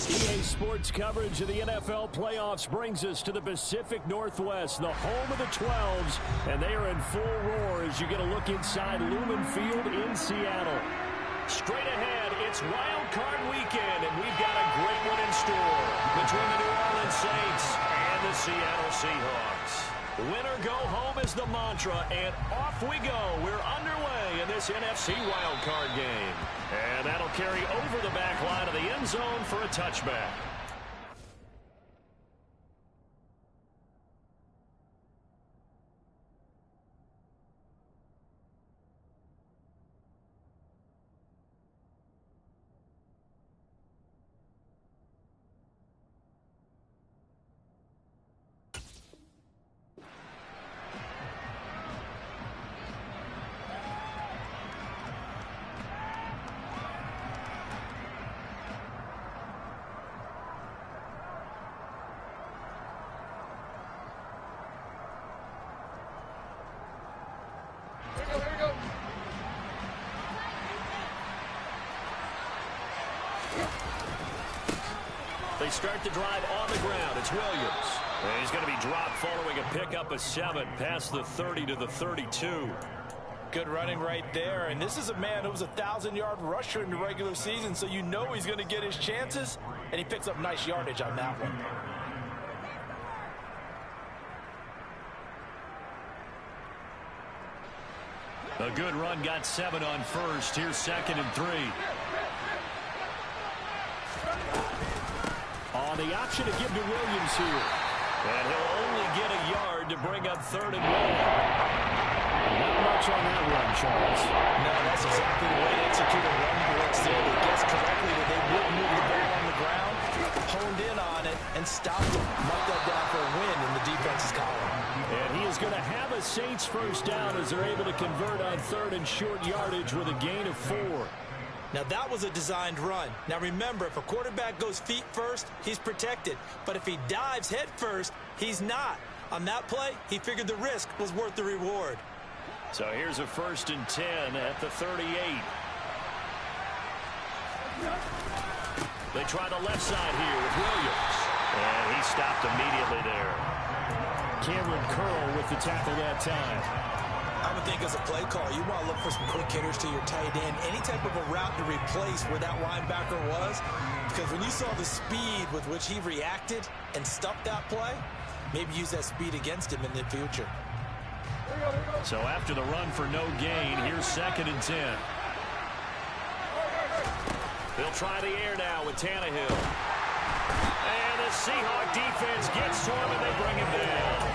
EA Sports coverage of the NFL playoffs brings us to the Pacific Northwest, the home of the 12s, and they are in full roar as you get a look inside Lumen Field in Seattle. Straight ahead, it's Wild Card Weekend, and we've got a great one in store between the New Orleans Saints and the Seattle Seahawks. Win or go home is the mantra, and off we go. We're underway in this NFC Wild Card game. And that'll carry over the back line of the end zone for a touchback. They start the drive on the ground. It's Williams. And he's going to be dropped following a pickup of 7 past the 30 to the 32. Good running right there. And this is a man who was a 1,000-yard rusher in the regular season, so you know he's going to get his chances. And he picks up nice yardage on that one. A good run, got 7 on first. Here's 2nd and 3. On the option to give to Williams here. And he'll only get a yard to bring up 3rd and 1. Not much on that run, Charles. No, that's exactly the way to execute a run blitz there. They guessed correctly that they would move the ball on the ground, honed in on it, and stopped it. Marked that down for a win in the defense's column. And he is going to have a Saints first down as they're able to convert on 3rd and short yardage with a gain of 4. Now, that was a designed run. Now, remember, if a quarterback goes feet first, he's protected. But if he dives head first, he's not. On that play, he figured the risk was worth the reward. So here's a 1st and 10 at the 38. They try the left side here with Williams. And he stopped immediately there. Cameron Curl with the tackle that time. I would think as a play call, you want to look for some quick hitters to your tight end. Any type of a route to replace where that linebacker was. Because when you saw the speed with which he reacted and stuffed that play, maybe use that speed against him in the future. So after the run for no gain, here's 2nd and 10. They'll try the air now with Tannehill. And the Seahawk defense gets to him and they bring him down.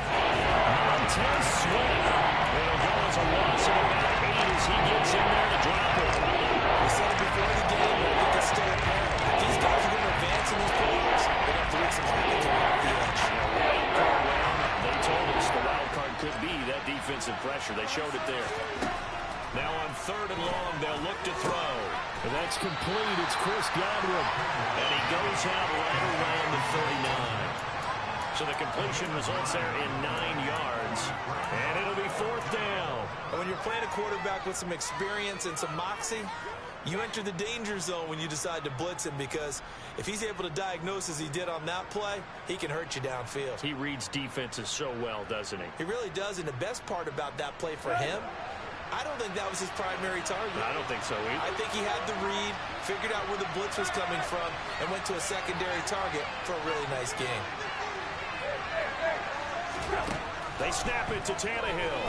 Montez Sweat. It'll go as a loss of about 8 as he gets in there to drop it. We said it before the game, but I think it's still apparent. If these guys are going to advance in these playoffs, they're going to have to win some points off the edge. They told us the wild card could be that defensive pressure. They showed it there. Now on 3rd and long, they'll look to throw. And that's complete. It's Chris Godwin. And he goes out right around the 39. So the completion results there in 9 yards. And it'll be 4th down. And when you're playing a quarterback with some experience and some moxie, you enter the danger zone when you decide to blitz him, because if he's able to diagnose as he did on that play, he can hurt you downfield. He reads defenses so well, doesn't he? He really does, and the best part about that play for him, I don't think that was his primary target. I don't think so either. I think he had the read, figured out where the blitz was coming from, and went to a secondary target for a really nice game. They snap it to Tannehill.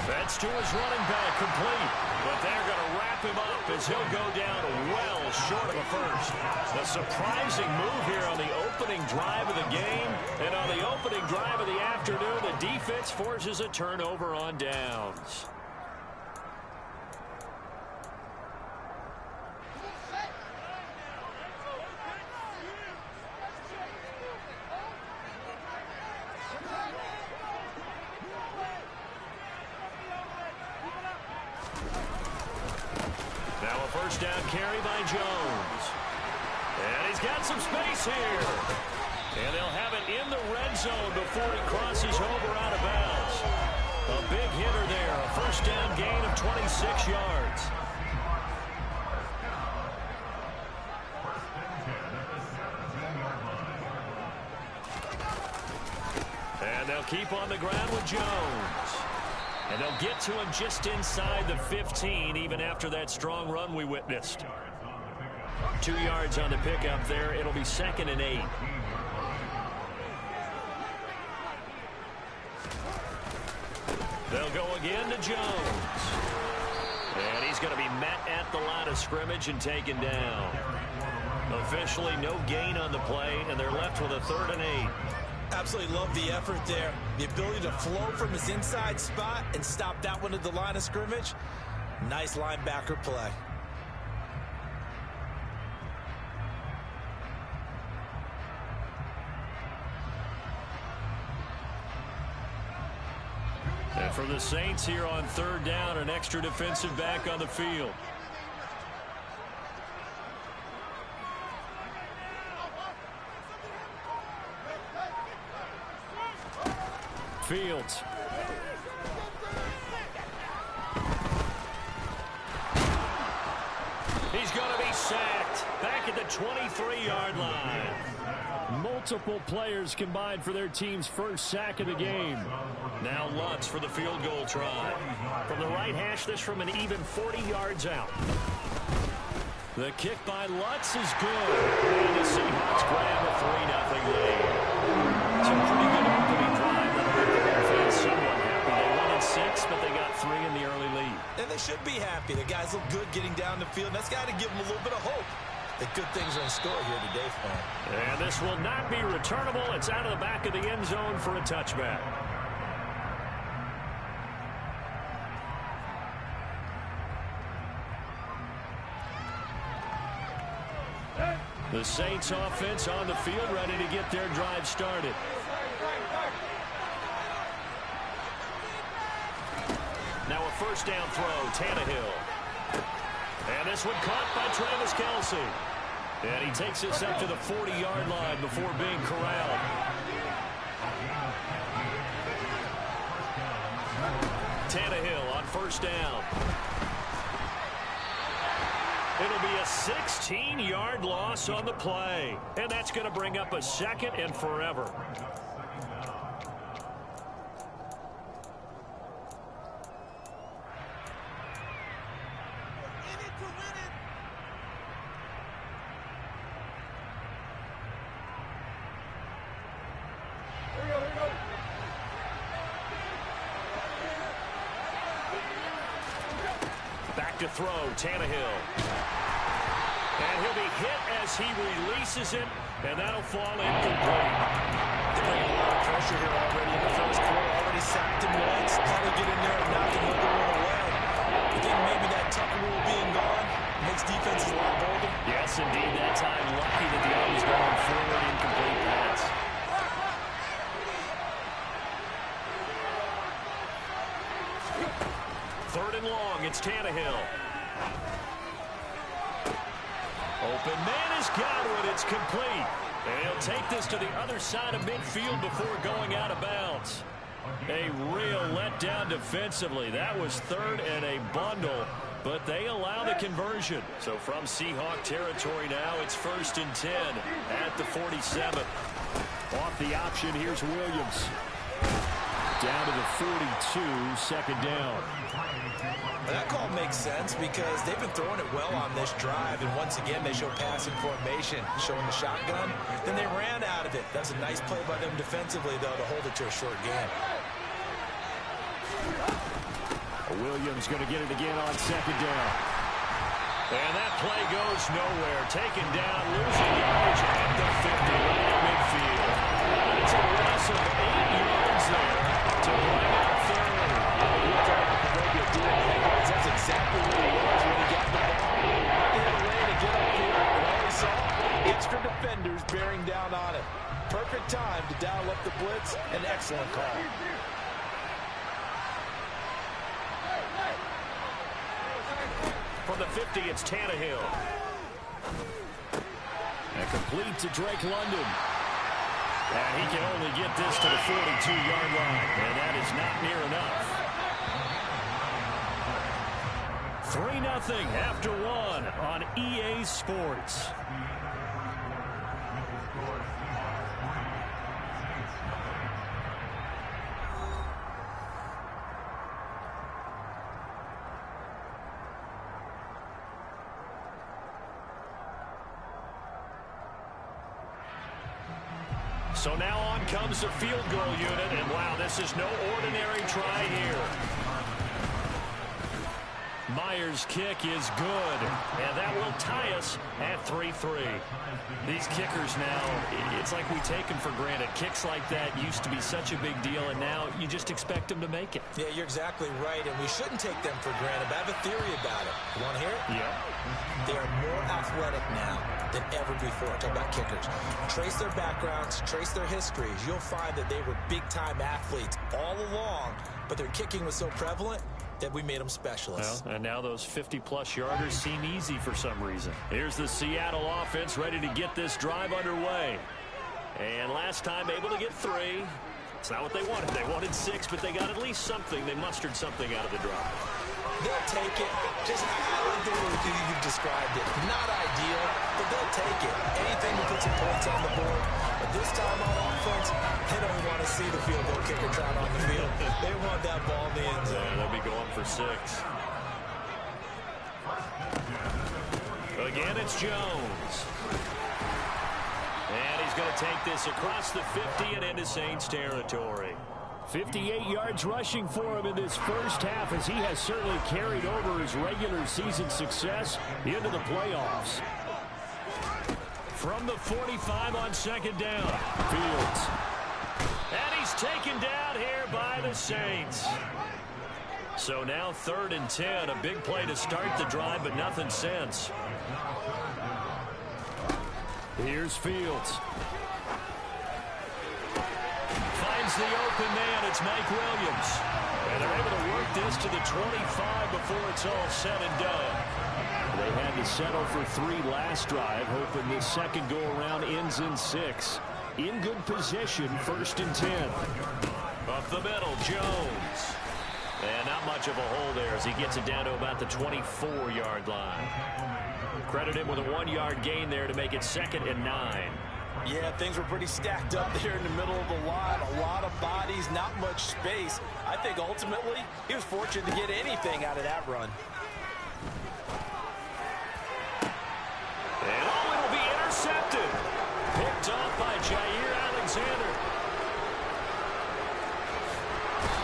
That's to his running back, complete. But they're going to wrap him up as he'll go down well short of a first. A surprising move here on the opening drive of the game. And on the opening drive of the afternoon, the defense forces a turnover on downs. Now a first down carry by Jones. And he's got some space here. And they'll have it in the red zone before he crosses over out of bounds. A big hitter there. A first down gain of 26 yards. And they'll keep on the ground with Jones. And they'll get to him just inside the 15, even after that strong run we witnessed. 2 yards on the pickup there. It'll be 2nd and 8. They'll go again to Jones. And he's going to be met at the line of scrimmage and taken down. Officially no gain on the play, and they're left with a 3rd and 8. Absolutely love the effort there. The ability to flow from his inside spot and stop that one at the line of scrimmage. Nice linebacker play. And for the Saints here on 3rd down, an extra defensive back on the field. Fields. He's going to be sacked back at the 23-yard line. Multiple players combined for their team's first sack of the game. Now Lutz for the field goal try. From the right hash, this from an even 40 yards out. The kick by Lutz is good. And the Seahawks grab a 3-0 lead. It's a pretty good opening drive. That'll make the offense somewhat happy. They won in 6, but they got 3 in the early lead. And they should be happy. The guys look good getting down the field. That's got to give them a little bit of hope that good things are in store here today for them. And this will not be returnable. It's out of the back of the end zone for a touchback. The Saints offense on the field, ready to get their drive started. Now a first down throw, Tannehill. And this one caught by Travis Kelce. And he takes this up to the 40-yard line before being corralled. Tannehill on first down. It'll be a 16-yard loss on the play. And that's going to bring up a 2nd and forever. Back to throw, Tannehill. And he'll be hit as he releases it, and that'll fall incomplete. They're bringing a lot of pressure here already in the first quarter. Already sacked him once. Probably get in there and knock another one away. I think maybe that Tucker rule being gone makes defenses a lot bolder. Yes, indeed. That time, lucky that the arm was going forward, incomplete pass. Third and long, it's Tannehill. Open man is Godwin. It's complete. And he'll take this to the other side of midfield before going out of bounds. A real letdown defensively. That was 3rd and a bundle, but they allow the conversion. So from Seahawk territory now, it's 1st and 10 at the 47. Off the option, here's Williams. Down to the 42, 2nd down. That call makes sense because they've been throwing it well on this drive, and once again they show passing formation, showing the shotgun. Then they ran out of it. That's a nice play by them defensively, though, to hold it to a short game. Williams going to get it again on 2nd down. And that play goes nowhere. Taken down, losing yardage at the 50, right at midfield. It's a loss of 8 yards there to bring up 3rd. That's exactly what he was when he got the ball. He had a way to get up here, and all he saw, extra defenders bearing down on him. Perfect time to dial up the blitz. An excellent call. From the 50, it's Tannehill. And complete to Drake London. And he can only get this to the 42-yard line. And that is not near enough. 3-0 after 1 on EA Sports. So now on comes the field goal unit, and wow, this is no ordinary try here. Myers' kick is good, and that will tie us at 3-3. These kickers now, it's like we take them for granted. Kicks like that used to be such a big deal, and now you just expect them to make it. Yeah, you're exactly right, and we shouldn't take them for granted. But I have a theory about it. You want to hear it? Yeah. They are more athletic now than ever before. Talk about kickers. Trace their backgrounds, trace their histories. You'll find that they were big-time athletes all along, but their kicking was so prevalent that we made them specialists. Well, and now those 50-plus yarders seem easy for some reason. Here's the Seattle offense ready to get this drive underway. And last time able to get 3. It's not what they wanted. They wanted 6, but they got at least something. They mustered something out of the drive. They'll take it. Just like the way you've described it. Not ideal, but they'll take it. Anything to put some points on the board. But this time on offense, they don't want to see the field goal kicker trot on the field. They want that ball in the end zone. Yeah, they'll be going for 6. Again, it's Jones. And he's going to take this across the 50 and into Saints territory. 58 yards rushing for him in this first half, as he has certainly carried over his regular season success into the playoffs. From the 45 on second down, Fields. And he's taken down here by the Saints. So now 3rd and 10, a big play to start the drive, but nothing since. Here's Fields. Finds the open man. It's Mike Williams. And they're able to work this to the 25 before it's all said and done. They had to settle for 3 last drive, hoping this second go-around ends in 6. In good position, 1st and 10. Up the middle, Jones. And not much of a hole there as he gets it down to about the 24-yard line. Credit him with a 1-yard gain there to make it 2nd and 9. Yeah, things were pretty stacked up there in the middle of the line. A lot of bodies, not much space. I think ultimately he was fortunate to get anything out of that run. And it'll be intercepted. Picked off by Jair Alexander.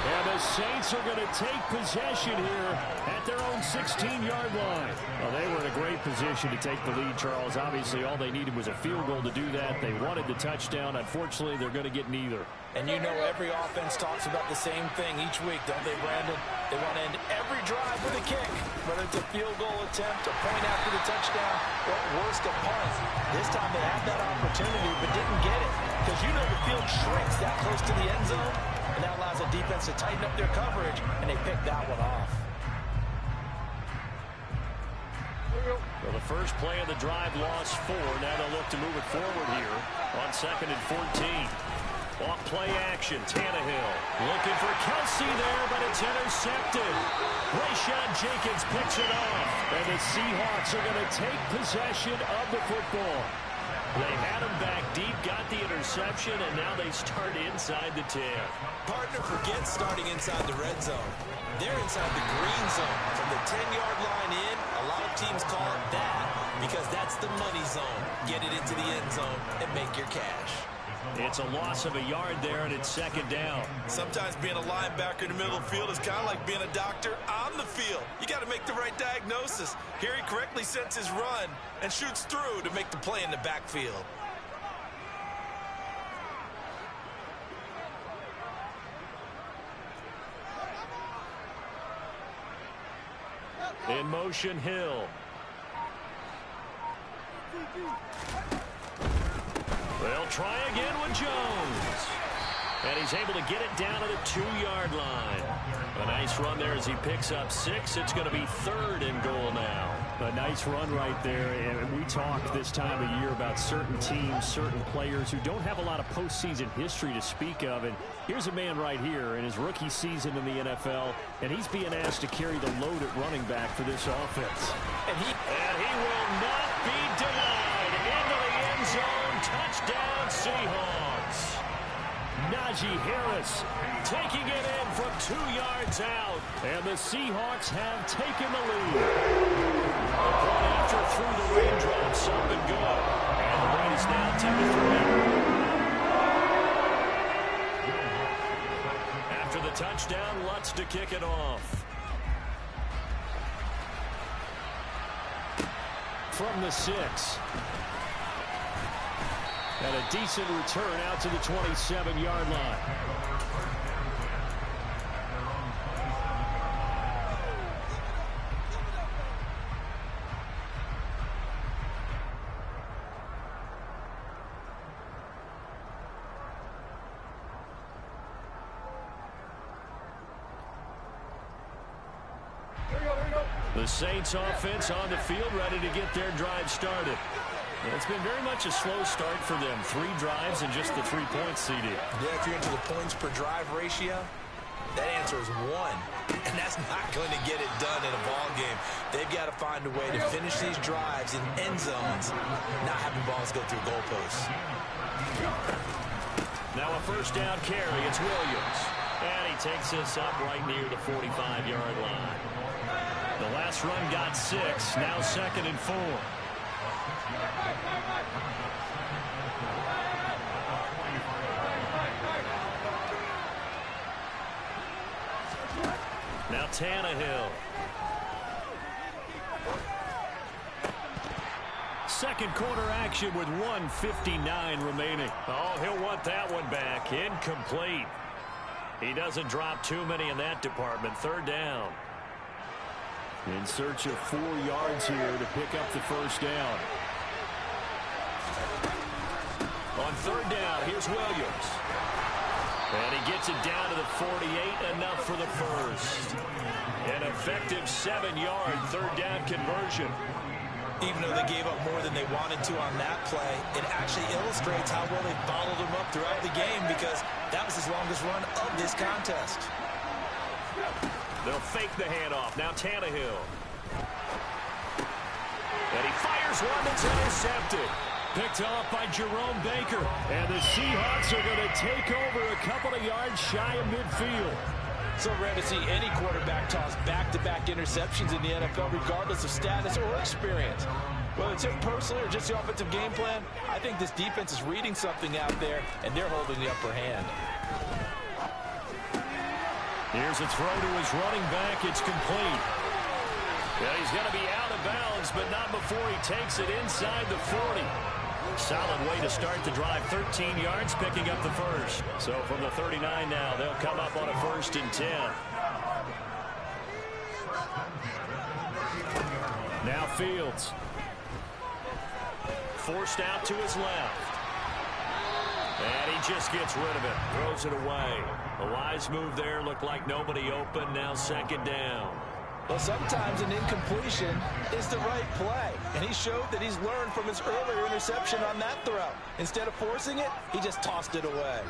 And the Saints are going to take possession here at their own 16-yard line. Well, they were in a great position to take the lead, Charles. Obviously, all they needed was a field goal to do that. They wanted the touchdown. Unfortunately, they're going to get neither. And you know every offense talks about the same thing each week, don't they, Brandon? They want to end every drive with a kick, whether it's a field goal attempt, a point after the touchdown, or at worst, a punt. This time they had that opportunity but didn't get it because you know the field shrinks that close to the end zone, and that allows the defense to tighten up their coverage, and they picked that one off. Well, the first play of the drive lost 4. Now they'll look to move it forward here on 2nd and 14. Off play action, Tannehill looking for Kelsey there, but it's intercepted. Rayshon Jenkins picks it off, and the Seahawks are going to take possession of the football. They had him back deep, got the interception, and now they start inside the 10. Partner, forget starting inside the red zone. They're inside the green zone. From the 10-yard line in, a lot of teams call it that because that's the money zone. Get it into the end zone and make your cash. It's a loss of a yard there, and it's 2nd down. Sometimes being a linebacker in the middle of the field is kind of like being a doctor on the field. You got to make the right diagnosis. Here he correctly sets his run and shoots through to make the play in the backfield. In motion, Hill. They'll try again with Jones. And he's able to get it down to the 2-yard line. A nice run there as he picks up 6. It's going to be 3rd and goal now. A nice run right there. And we talk this time of year about certain teams, certain players who don't have a lot of postseason history to speak of. And here's a man right here in his rookie season in the NFL, and he's being asked to carry the load at running back for this offense. And he will not be denied. Into the end zone. Touchdown, Seahawks. Najee Harris taking it in from 2 yards out. And the Seahawks have taken the lead. The point after through the raindrops, something good. And the lead is now 10-3. the touchdown, Lutz to kick it off. From the 6. And a decent return out to the 27-yard line. The Saints offense on the field, ready to get their drive started. It's been very much a slow start for them. 3 drives and just the 3 points, CD. Yeah, if you're into the points per drive ratio, that answer is 1. And that's not going to get it done in a ball game. They've got to find a way to finish these drives in end zones, not having balls go through goalposts. Now a first down carry. It's Williams. And he takes this up right near the 45-yard line. The last run got 6. Now 2nd and 4. Now Tannehill. Second quarter action with 1:59 remaining. Oh, he'll want that one back. Incomplete. He doesn't drop too many in that department. 3rd down. In search of 4 yards here to pick up the first down. On 3rd down, here's Williams. And he gets it down to the 48, enough for the first. An effective 7-yard 3rd down conversion. Even though they gave up more than they wanted to on that play, it actually illustrates how well they followed him up throughout the game, because that was his longest run of this contest. They'll fake the handoff. Now Tannehill. And he fires one that's intercepted. Picked off by Jerome Baker. And the Seahawks are going to take over a couple of yards shy of midfield. So rare to see any quarterback toss back-to-back interceptions in the NFL, regardless of status or experience. Whether it's him personally or just the offensive game plan, I think this defense is reading something out there, and they're holding the upper hand. Here's a throw to his running back. It's complete. Yeah, he's going to be out of bounds, but not before he takes it inside the 40. Solid way to start the drive. 13 yards, picking up the first. So from the 39 now, they'll come up on a 1st and 10. Now Fields. Forced out to his left. And he just gets rid of it. Throws it away. A wise move there. Looked like nobody open. Now 2nd down. Well, sometimes an incompletion is the right play. And he showed that he's learned from his earlier interception on that throw. Instead of forcing it, he just tossed it away.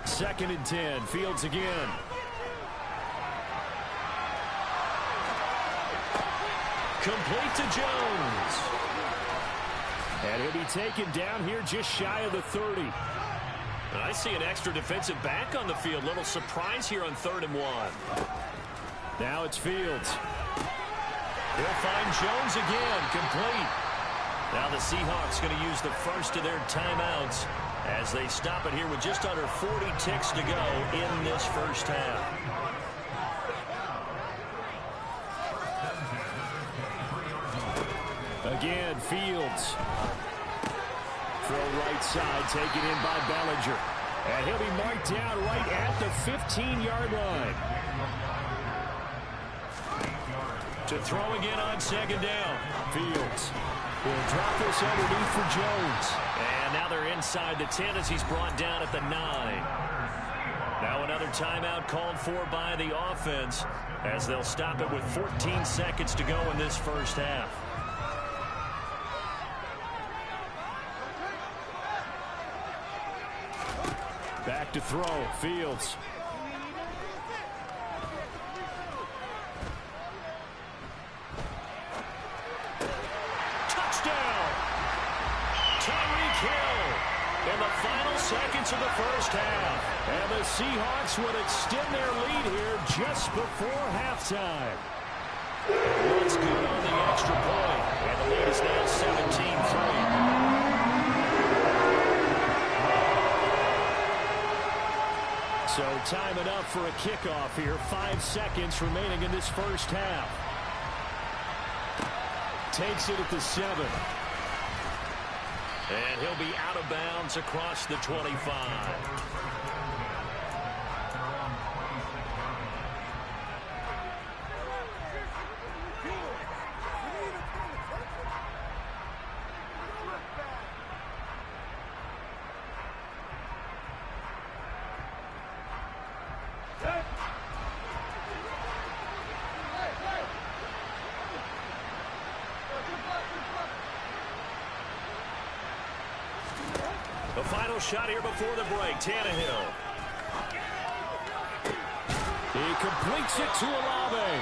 2nd and 10. Fields again. Complete to Jones. And he'll be taken down here just shy of the 30. And I see an extra defensive back on the field. Little surprise here on 3rd and 1. Now it's Fields. He'll find Jones again. Complete. Now the Seahawks going to use the first of their timeouts as they stop it here with just under 40 ticks to go in this first half. Again, Fields. Throw right side, taken in by Bellinger. And he'll be marked down right at the 15-yard line. To throw again on 2nd down. Fields will drop this underneath for Jones. And now they're inside the 10 as he's brought down at the 9. Now another timeout called for by the offense as they'll stop it with 14 seconds to go in this first half. Back to throw. Fields. Touchdown! Tyreek Hill in the final seconds of the first half. And the Seahawks would extend their lead here just before halftime. What's good on the extra point? And the lead is now 17-3. So time enough for a kickoff here. 5 seconds remaining in this first half. Takes it at the 7. And he'll be out of bounds across the 25. The final shot here before the break. Tannehill. He completes it to Olave.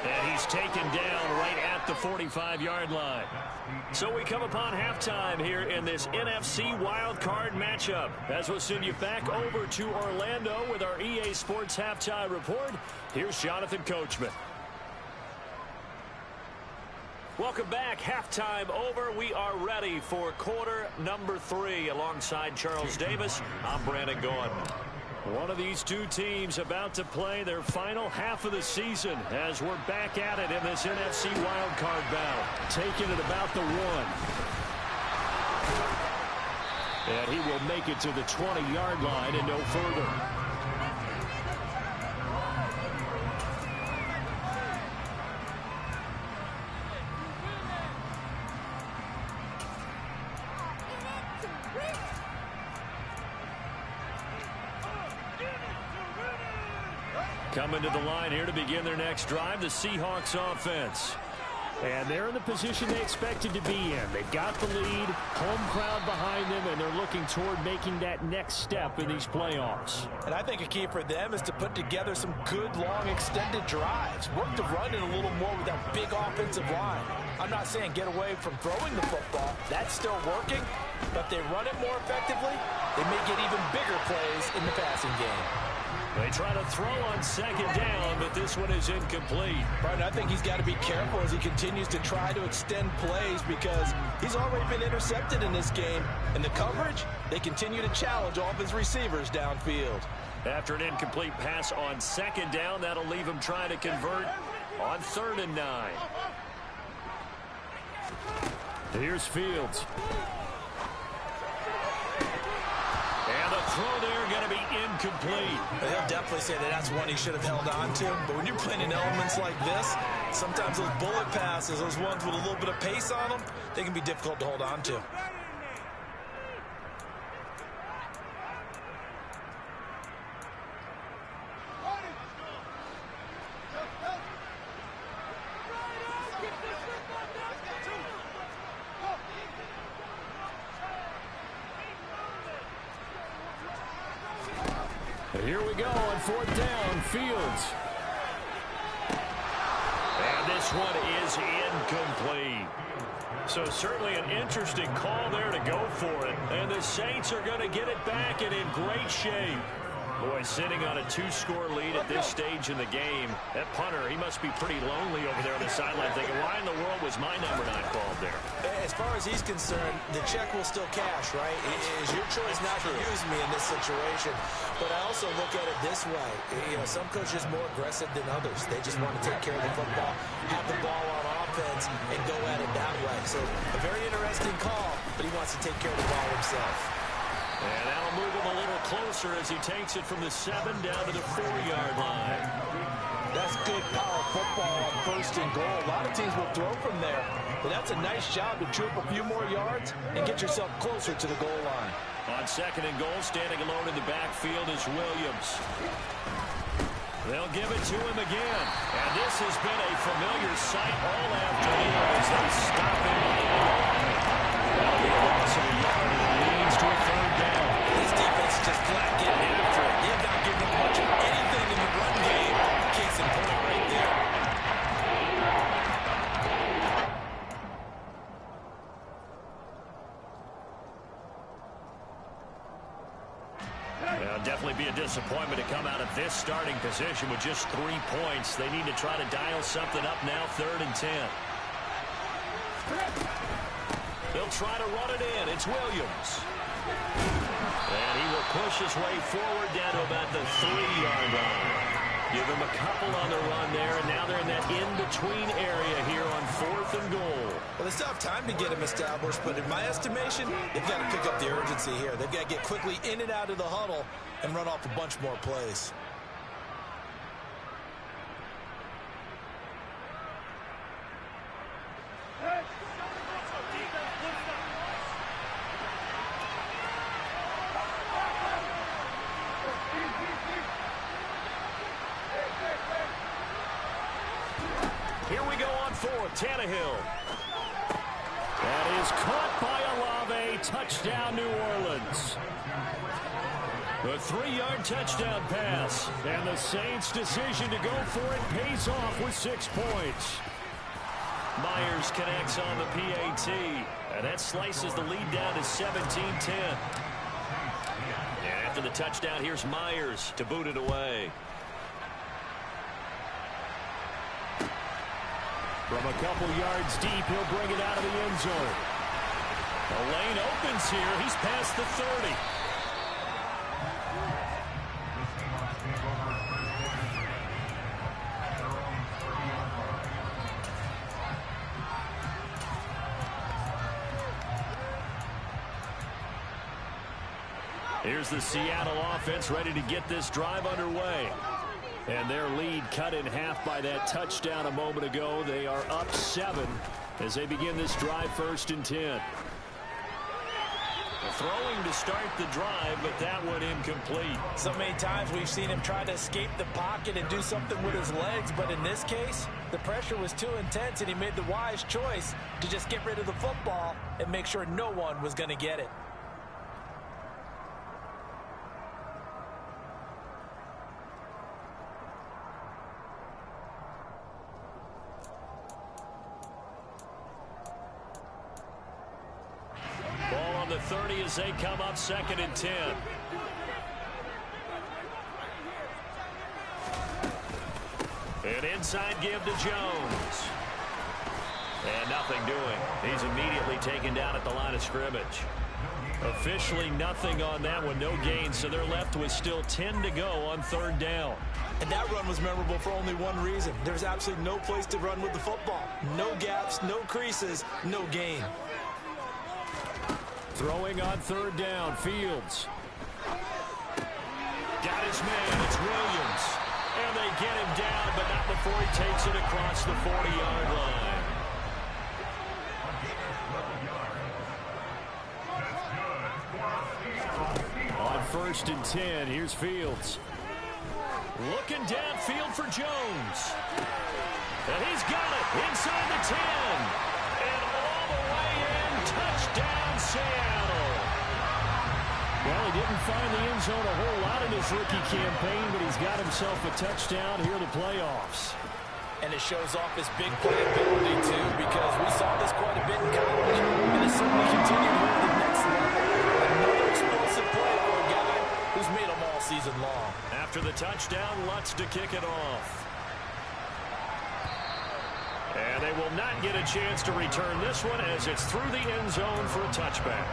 And he's taken down right at the 45-yard line. So we come upon halftime here in this NFC wildcard matchup. As we'll send you back over to Orlando with our EA Sports Halftime Report. Here's Jonathan Coachman. Welcome back. Halftime over. We are ready for quarter number 3. Alongside Charles Davis, I'm Brandon Gordon. One of these two teams about to play their final half of the season as we're back at it in this NFC wildcard battle. Taking it about the 1. And he will make it to the 20-yard line and no further. Coming to the line here to begin their next drive, the Seahawks offense. And they're in the position they expected to be in. They've got the lead, home crowd behind them, and they're looking toward making that next step in these playoffs. And I think a key for them is to put together some good, long, extended drives. Work the run in a little more with that big offensive line. I'm not saying get away from throwing the football. That's still working. But if they run it more effectively, they may get even bigger plays in the passing game. They try to throw on second down, but this one is incomplete. Right, I think he's got to be careful as he continues to try to extend plays because he's already been intercepted in this game. And the coverage, they continue to challenge all of his receivers downfield. After an incomplete pass on second down, that'll leave him trying to convert on 3rd and 9. Here's Fields. And the throw there going to be incomplete. He'll definitely say that that's one he should have held on to. But when you're playing in elements like this, sometimes those bullet passes, those ones with a little bit of pace on them, they can be difficult to hold on to. Here we go on 4th down, Fields. And this one is incomplete. So certainly an interesting call there to go for it. And the Saints are going to get it back and in great shape. Boy, sitting on a 2-score lead at this stage in the game. That punter, he must be pretty lonely over there on the sideline thinking, why in the world was my number not called there? As far as he's concerned, the check will still cash, right? It is your choice not to use me in this situation. But I also look at it this way. You know, some coaches are more aggressive than others. They just want to take care of the football, have the ball on offense, and go at it that way. So a very interesting call, but he wants to take care of the ball himself. And that'll move him a little closer as he takes it from the 7 down to the 4-yard line. That's good power football on 1st and goal. A lot of teams will throw from there. But that's a nice job to trip a few more yards and get yourself closer to the goal line. On 2nd and goal, standing alone in the backfield is Williams. They'll give it to him again. And this has been a familiar sight all afternoon as they stop him on the line. That'll be a loss of a yard and it leads to a 3rd down. This defense just flat getting after it. They have not given up much of anything in the run game. Case in point right there. Definitely be a disappointment to come out of this starting position with just 3 points. They need to try to dial something up now, 3rd and 10. They'll try to run it in. It's Williams. And he will push his way forward down to about the 3-yard line. Give him a couple on the run there, and now they're in that in-between area here on 4th and goal. Well, they still have time to get him established, but in my estimation, they've got to pick up the urgency here. They've got to get quickly in and out of the huddle and run off a bunch more plays. Here we go on 4th. Tannehill. That is caught by Olave. Touchdown, New Orleans. The 3-yard touchdown pass. And the Saints' decision to go for it pays off with 6 points. Myers connects on the PAT. And that slices the lead down to 17-10. And after the touchdown, here's Myers to boot it away. From a couple yards deep, he'll bring it out of the end zone. The lane opens here. He's past the 30. Here's the Seattle offense ready to get this drive underway. And their lead cut in half by that touchdown a moment ago. They are up 7 as they begin this drive 1st and 10. Throwing to start the drive, but that one incomplete. So many times we've seen him try to escape the pocket and do something with his legs, but in this case, the pressure was too intense and he made the wise choice to just get rid of the football and make sure no one was going to get it. Ball on the 30 as they come up 2nd and 10. An inside give to Jones. And nothing doing. He's immediately taken down at the line of scrimmage. Officially nothing on that one. No gain, so they're left with still 10 to go on 3rd down. And that run was memorable for only one reason. There's absolutely no place to run with the football. No gaps, no creases, no gain. Throwing on 3rd down, Fields. Got his man, it's Williams. And they get him down, but not before he takes it across the 40-yard line. On 1st and 10, here's Fields. Looking downfield for Jones. And he's got it inside the 10. And all the way in, touchdown Seattle. Well, he didn't find the end zone a whole lot in his rookie campaign, but he's got himself a touchdown here in the playoffs. And it shows off his big playability, too, because we saw this quite a bit in college. And it certainly continued here at the next level. Another explosive play for a guy who's made them all season long. After the touchdown, Lutz to kick it off. And they will not get a chance to return this one as it's through the end zone for a touchback.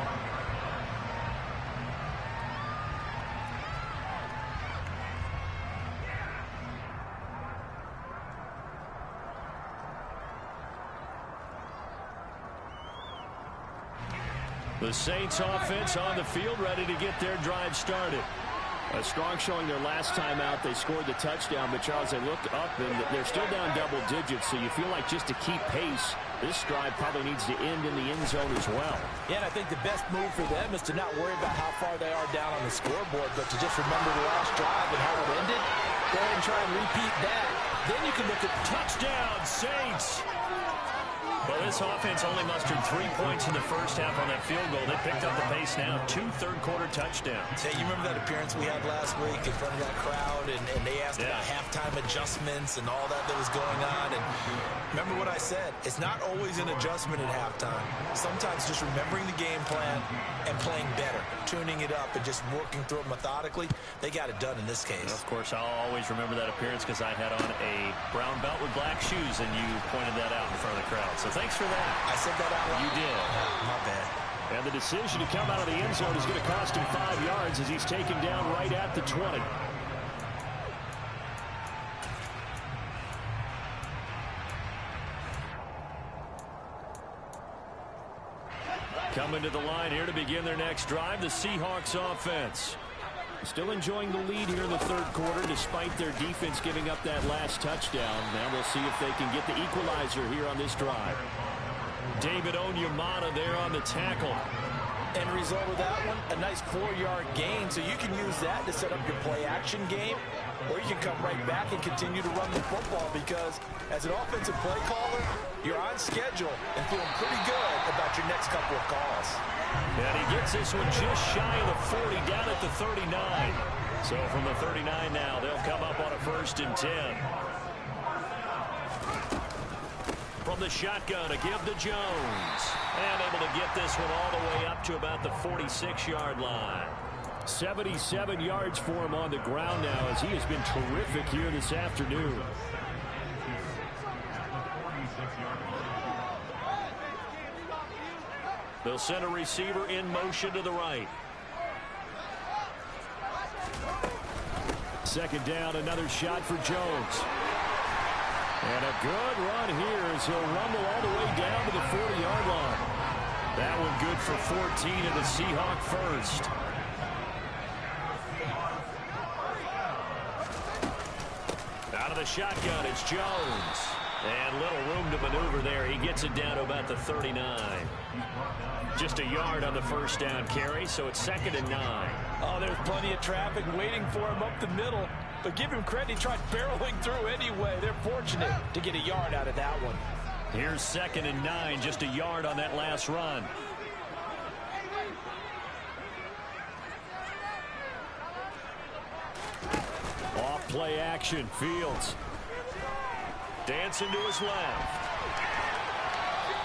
The Saints offense on the field ready to get their drive started. A strong showing their last time out. They scored the touchdown, but Charles, they looked up and they're still down double digits, so you feel like just to keep pace, this drive probably needs to end in the end zone as well. Yeah, and I think the best move for them is to not worry about how far they are down on the scoreboard, but to just remember the last drive and how it ended. Go ahead and try and repeat that. Then you can look at touchdown, Saints. Well, this offense only mustered 3 points in the first half on that field goal. They picked up the pace now. 2 third-quarter touchdowns. Hey, you remember that appearance we had last week in front of that crowd, and they asked about halftime adjustments and all that was going on. And remember what I said. It's not always an adjustment at halftime. Sometimes just remembering the game plan and playing better, tuning it up and just working through it methodically. They got it done in this case. And of course, I'll always remember that appearance because I had on a brown belt with black shoes, and you pointed that out in front of the crowd. So thanks for that. I said that out loud. You did. My bad. And the decision to come out of the end zone is going to cost him 5 yards. as he's taken down right at the 20. Coming to the line here to begin their next drive, the Seahawks offense. Still enjoying the lead here in the third quarter despite their defense giving up that last touchdown. Now we'll see if they can get the equalizer here on this drive. David Onyemata there on the tackle. End result of that one, a nice 4-yard gain. So you can use that to set up your play-action game, or you can come right back and continue to run the football because as an offensive play caller, you're on schedule and feeling pretty good about your next couple of calls. And he gets this one just shy of the 40, down at the 39. So from the 39 now, they'll come up on a 1st and 10. From the shotgun to give to Jones. And able to get this one all the way up to about the 46-yard line. 77 yards for him on the ground now as he has been terrific here this afternoon. They'll send a receiver in motion to the right. Second down, another shot for Jones. And a good run here as he'll rumble all the way down to the 40-yard line. That one good for 14 in the Seahawk first. Out of the shotgun, it's Jones. And little room to maneuver there. He gets it down to about the 39. Just a yard on the first down carry, so it's 2nd and 9. Oh, there's plenty of traffic waiting for him up the middle. But give him credit, he tried barreling through anyway. They're fortunate to get a yard out of that one. Here's 2nd and 9, just a yard on that last run. Off play action, Fields. Dancing to his left.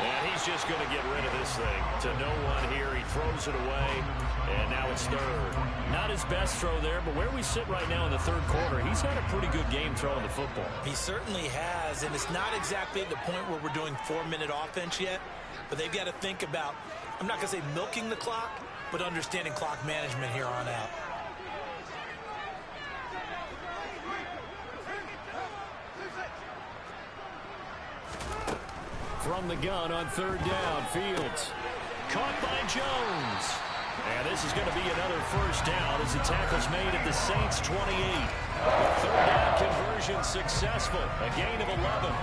And he's just going to get rid of this thing to no one here. He throws it away, and now it's 3rd. Not his best throw there, but where we sit right now in the 3rd quarter, he's had a pretty good game throwing the football. He certainly has, and it's not exactly at the point where we're doing 4-minute offense yet, but they've got to think about, I'm not going to say milking the clock, but understanding clock management here on out. From the gun on 3rd down, Fields. Caught by Jones. And this is going to be another first down as the tackle's made at the Saints' 28. The 3rd down conversion successful. A gain of 11.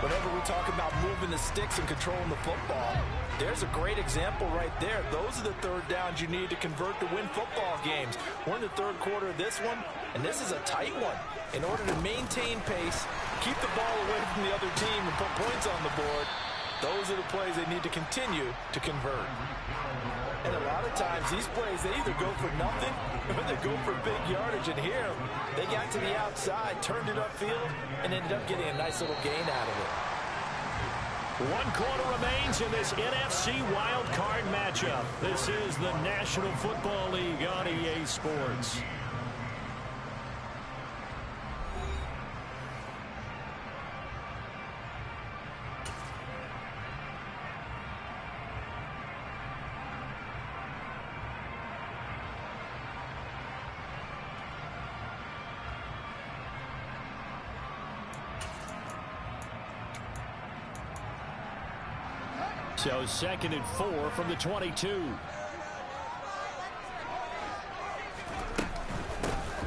Whenever we talk about moving the sticks and controlling the football, there's a great example right there. Those are the 3rd downs you need to convert to win football games. We're in the 3rd quarter of this one, and this is a tight one. In order to maintain pace, keep the ball away from the other team and put points on the board, those are the plays they need to continue to convert. And a lot of times, these plays, they either go for nothing or they go for big yardage. And here, they got to the outside, turned it upfield, and ended up getting a nice little gain out of it. 1 quarter remains in this NFC Wild Card matchup. This is the National Football League on EA Sports. So 2nd and 4 from the 22.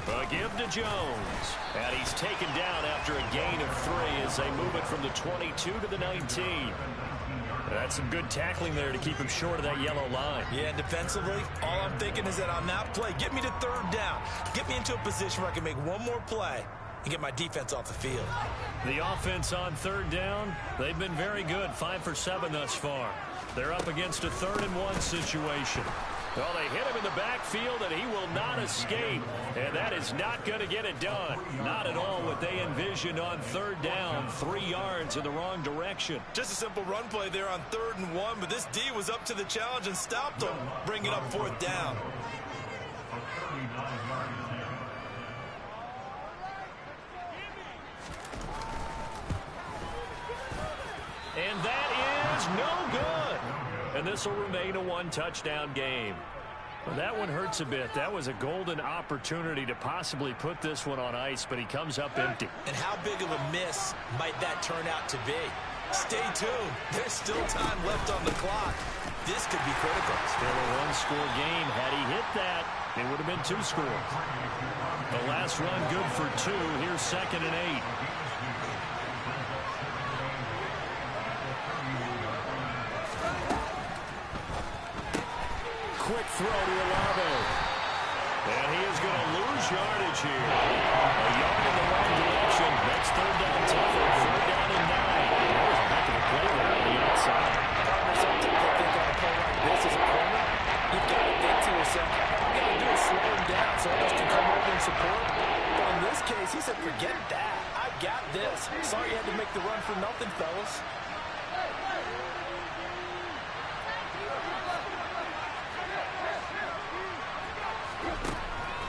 A give to Jones. And he's taken down after a gain of 3 as they move it from the 22 to the 19. That's some good tackling there to keep him short of that yellow line. Yeah, and defensively, all I'm thinking is that on that play, get me to 3rd down. Get me into a position where I can make one more play and get my defense off the field. The offense on 3rd down, they've been very good, 5 for 7 thus far. They're up against a 3rd and 1 situation. Well, they hit him in the backfield, and he will not escape. And that is not going to get it done. Not at all what they envisioned on 3rd down. 3 yards in the wrong direction. Just a simple run play there on 3rd and 1, but this D was up to the challenge and stopped him, bringing up 4th down. And that is no good. And this will remain a 1-touchdown game. Well, that one hurts a bit. That was a golden opportunity to possibly put this one on ice, but he comes up empty. And how big of a miss might that turn out to be? Stay tuned. There's still time left on the clock. This could be critical. Still a one-score game. Had he hit that, it would have been 2 scores. The last run good for 2. Here's 2nd and 8. Quick throw to Olave. And he is going to lose yardage here. A yard in the wrong direction. Next 3rd down tougher. 3rd down and 9. That was a heck of a play there on the outside. Sometimes I think on a play like this as a corner, you've got to think to yourself, all you got to do is slow him down so others can come over and support. But in this case, he said, forget that. I got this. Sorry you had to make the run for nothing, fellas.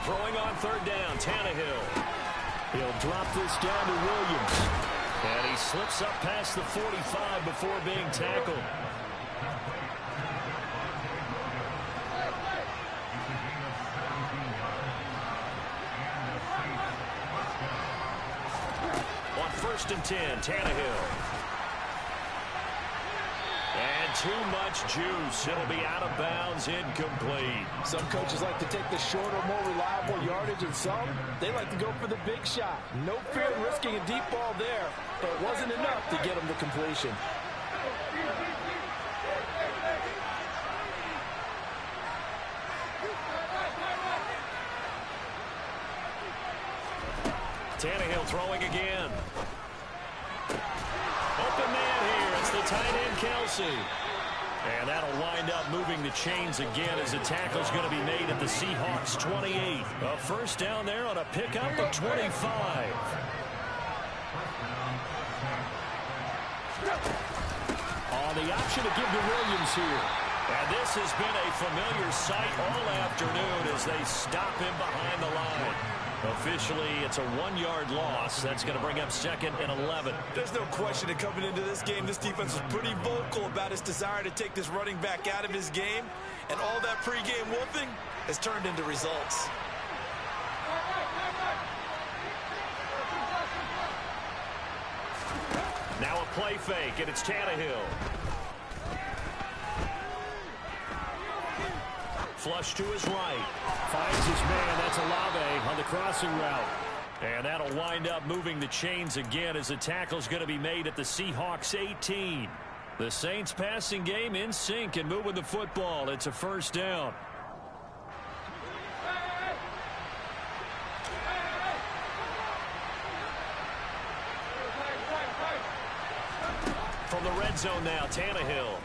Throwing on 3rd down, Tannehill. He'll drop this down to Williams. And he slips up past the 45 before being tackled. On 1st and 10, Tannehill. And too much juice. It'll be out of bounds, incomplete. Some coaches like to take the shorter, more reliable yardage, and some, they like to go for the big shot. No fear in risking a deep ball there, but it wasn't enough to get him to completion. Tannehill throwing again. Open man here. It's the tight end, Kelsey. And that'll wind up moving the chains again as the tackle's going to be made at the Seahawks 28. A 1st down there on a pickup of 25. On the option to give to Williams here. And this has been a familiar sight all afternoon as they stop him behind the line. Officially, it's a 1-yard loss. That's going to bring up 2nd and 11. There's no question that coming into this game, this defense was pretty vocal about its desire to take this running back out of his game. And all that pregame wolfing has turned into results. Now a play fake, and it's Tannehill. Flush to his right. Finds his man. That's Olave on the crossing route. And that'll wind up moving the chains again as the tackle's going to be made at the Seahawks 18. The Saints passing game in sync and moving the football. It's a 1st down. From the red zone now, Tannehill.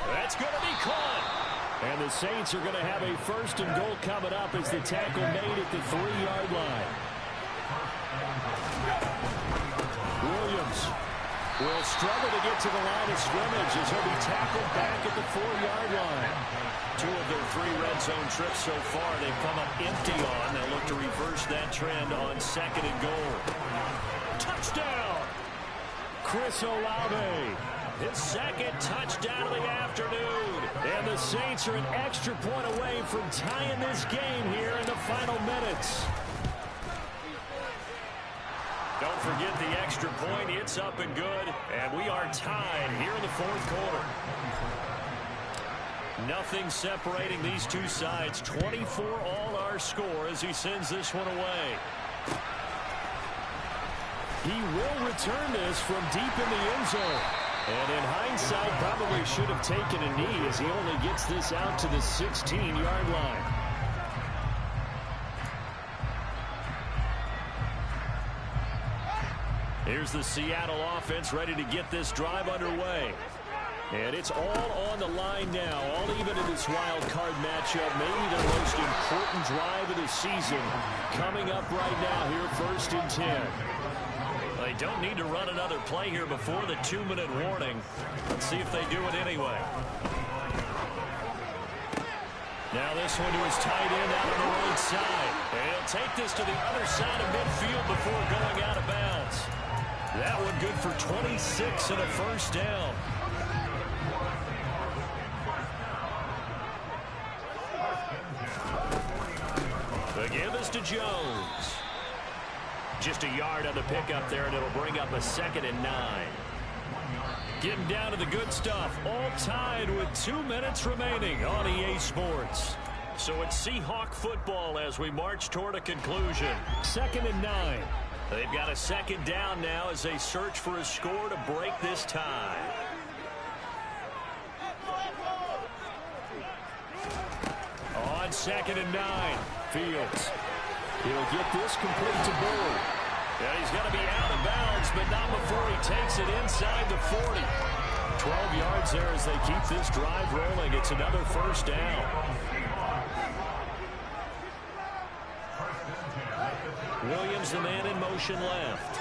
That's going to be caught. And the Saints are going to have a 1st and goal coming up as the tackle made at the 3-yard line. Williams will struggle to get to the line of scrimmage as he'll be tackled back at the 4-yard line. 2 of their 3 red zone trips so far they've come up empty on. They'll look to reverse that trend on 2nd and goal. Touchdown! Chris Olave. His 2nd touchdown of the afternoon. And the Saints are an extra point away from tying this game here in the final minutes. Don't forget the extra point. It's up and good. And we are tied here in the 4th quarter. Nothing separating these two sides. 24 all our score as he sends this one away. He will return this from deep in the end zone. And in hindsight, probably should have taken a knee as he only gets this out to the 16-yard line. Here's the Seattle offense ready to get this drive underway. And it's all on the line now, all even in this wild card matchup. Maybe the most important drive of the season coming up right now here, 1st and 10. They don't need to run another play here before the 2-minute warning. Let's see if they do it anyway. Now this one to his tight end out on the right side. And he'll take this to the other side of midfield before going out of bounds. That one good for 26 and a 1st down. is to Jones. Just a yard on the pickup there, and it'll bring up a 2nd and 9. Getting down to the good stuff. All tied with 2 minutes remaining on EA Sports. So it's Seahawk football as we march toward a conclusion. 2nd and 9. They've got a 2nd down now as they search for a score to break this tie. On 2nd and 9, Fields. He'll get this complete to Bull. Yeah, he's got to be out of bounds, but not before he takes it inside the 40. 12 yards there as they keep this drive rolling. It's another 1st down. Williams, the man in motion left.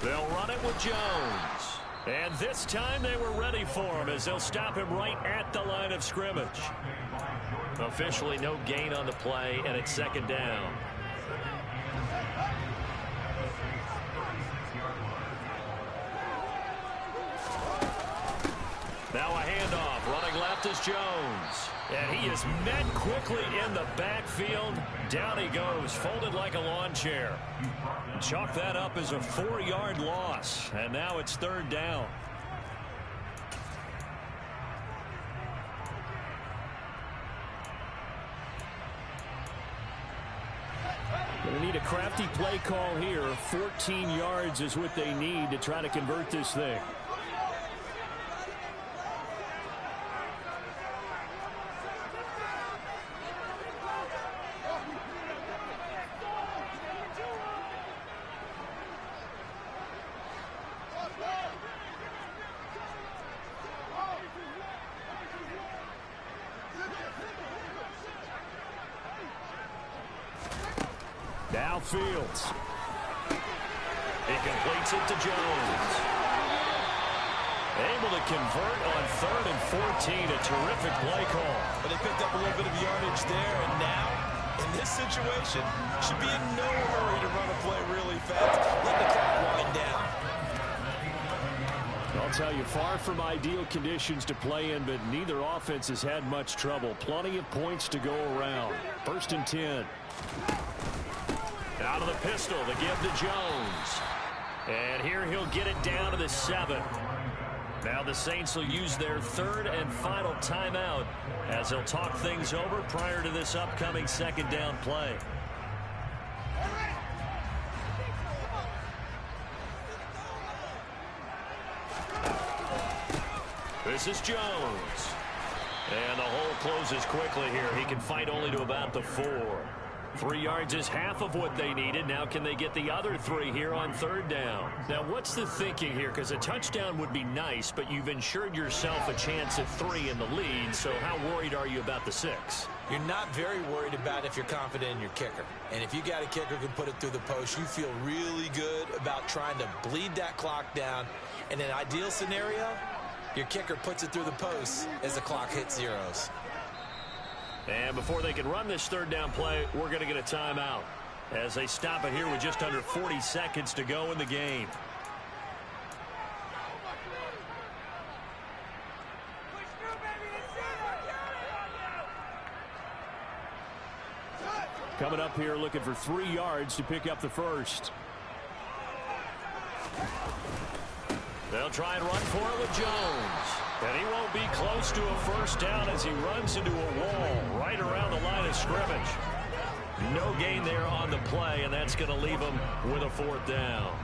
They'll run it with Jones. And this time they were ready for him as they'll stop him right at the line of scrimmage. Officially no gain on the play, and it's 2nd down. Now a handoff. Running left is Jones. And he is met quickly in the backfield. Down he goes, folded like a lawn chair. Chalk that up as a 4-yard loss. And now it's 3rd down. Going to need a crafty play call here. 14 yards is what they need to try to convert this thing. Now Fields. He completes it to Jones. Able to convert on 3rd and 14. A terrific play call. But they picked up a little bit of yardage there, and now, in this situation, should be in no hurry to run a play really fast. Let the clock wind down. I'll tell you, far from ideal conditions to play in, but neither offense has had much trouble. Plenty of points to go around. 1st and 10. Out of the pistol, the give to Jones. And here he'll get it down to the 7. Now the Saints will use their 3rd and final timeout as they'll talk things over prior to this upcoming 2nd down play. This is Jones. And the hole closes quickly here. He can fight only to about the 4. 3 yards is half of what they needed. Now can they get the other 3 here on 3rd down? Now what's the thinking here? Because a touchdown would be nice, but you've ensured yourself a chance at 3 in the lead. So how worried are you about the 6? You're not very worried about if you're confident in your kicker. And if you got a kicker who can put it through the post, you feel really good about trying to bleed that clock down. In an ideal scenario, your kicker puts it through the post as the clock hits zeros. And before they can run this 3rd down play, we're going to get a timeout as they stop it here with just under 40 seconds to go in the game. Coming up here looking for 3 yards to pick up the 1st. They'll try and run for it with Jones. And he won't be close to a 1st down as he runs into a wall right around the line of scrimmage. No gain there on the play, and that's going to leave him with a 4th down.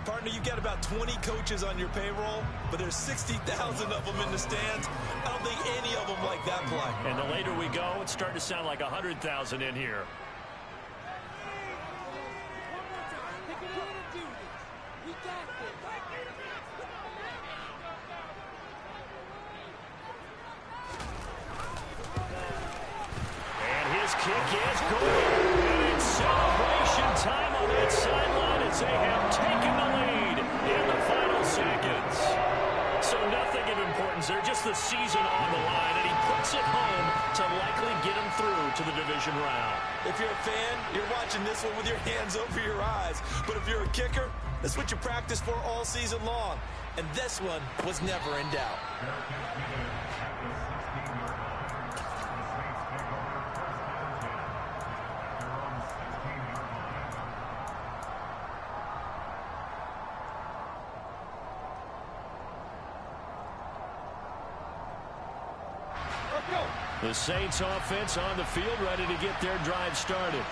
Partner, you've got about 20 coaches on your payroll, but there's 60,000 of them in the stands. I don't think any of them like that play. And the later we go, it's starting to sound like 100,000 in here. Kick is good, and it's celebration time on that sideline as they have taken the lead in the final seconds. So nothing of importance there, just the season on the line, and he puts it home to to likely get them through to the division round. If you're a fan, you're watching this one with your hands over your eyes. But if you're a kicker, that's what you practice for all season long. And this one was never in doubt. The Saints offense on the field, ready to get their drive started.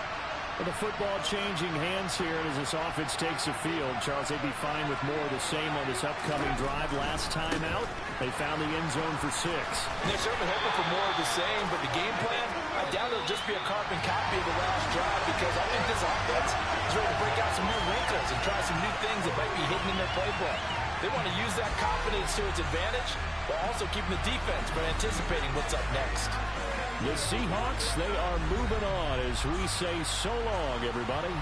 With the football changing hands here, and as this offense takes the field, Charles, they'd be fine with more of the same on this upcoming drive. Last time out, they found the end zone for 6. They're certainly hoping for more of the same, but the game plan, I doubt it'll just be a carbon copy of the last drive, because I think this offense is ready to break out some new wrinkles and try some new things that might be hidden in their playbook. They want to use that confidence to its advantage, while also keeping the defense from anticipating what's up next. The Seahawks, they are moving on as we say so long, everybody.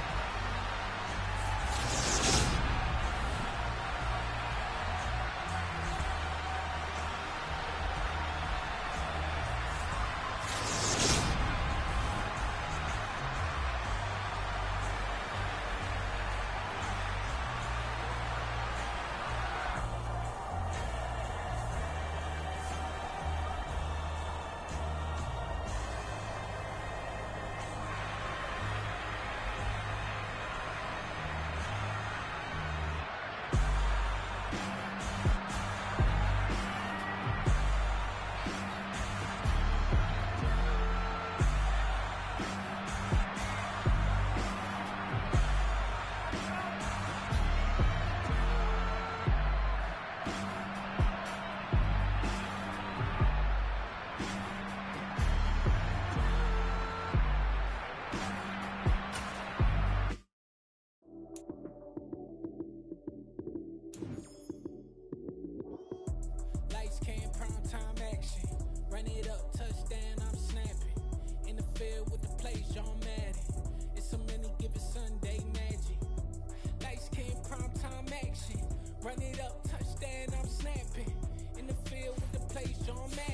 Run it up, touchdown, I'm snapping. In the field with the place, John Madden.